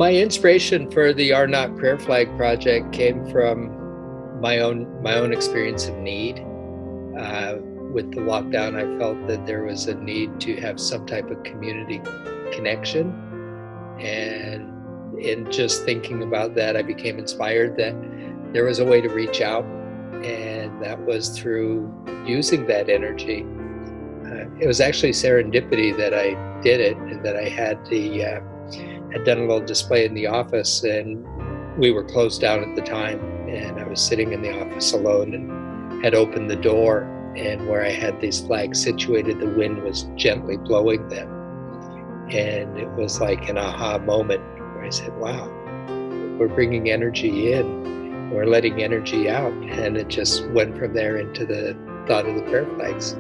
My inspiration for the Are Not Prayer Flag project came from my own experience of need. With the lockdown, I felt that there was a need to have some type of community connection. And in just thinking about that, I became inspired that there was a way to reach out, and that was through using that energy. It was actually serendipity that I did it, and that I had done a little display in the office, and we were closed down at the time, and I was sitting in the office alone and had opened the door, and where I had these flags situated, the wind was gently blowing them. And it was like an aha moment where I said, wow, we're bringing energy in, we're letting energy out. And it just went from there into the thought of the prayer flags.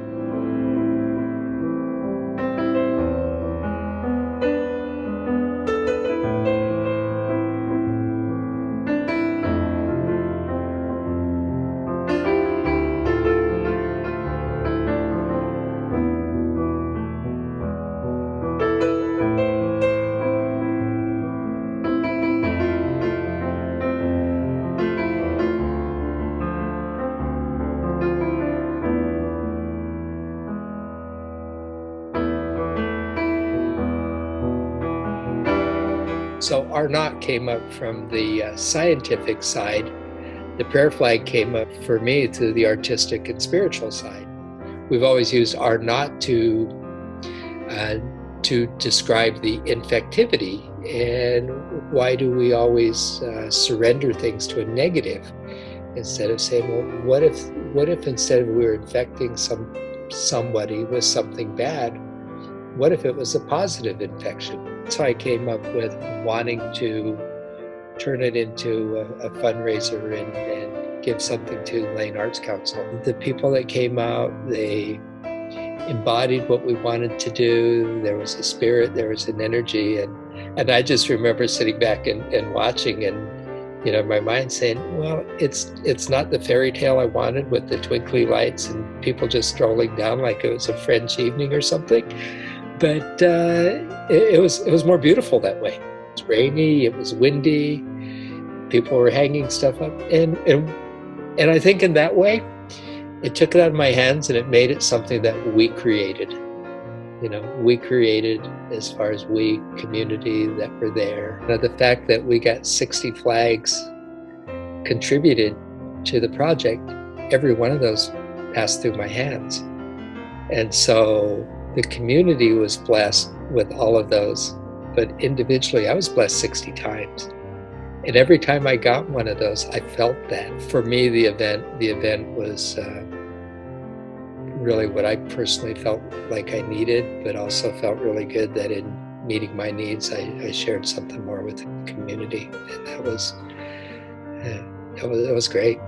So Are Not came up from the scientific side. The prayer flag came up for me through the artistic and spiritual side. We've always used Are Not to describe the infectivity, and why do we always surrender things to a negative instead of saying, well, what if instead of we were infecting somebody with something bad, what if it was a positive infection? So I came up with wanting to turn it into a fundraiser and give something to Lane Arts Council. The people that came out, they embodied what we wanted to do. There was a spirit, there was an energy, and I just remember sitting back and watching, and my mind saying, well, it's not the fairy tale I wanted with the twinkly lights and people just strolling down like it was a French evening or something. But it was more beautiful that way. It was rainy, it was windy, people were hanging stuff up, and I think in that way, it took it out of my hands and it made it something that we created. We created as far as we, community that were there. The fact that we got 60 flags contributed to the project, every one of those passed through my hands. And so the community was blessed with all of those, but individually I was blessed 60 times. And every time I got one of those, I felt that. For me, the event was really what I personally felt like I needed, but also felt really good that in meeting my needs, I shared something more with the community. And that was great.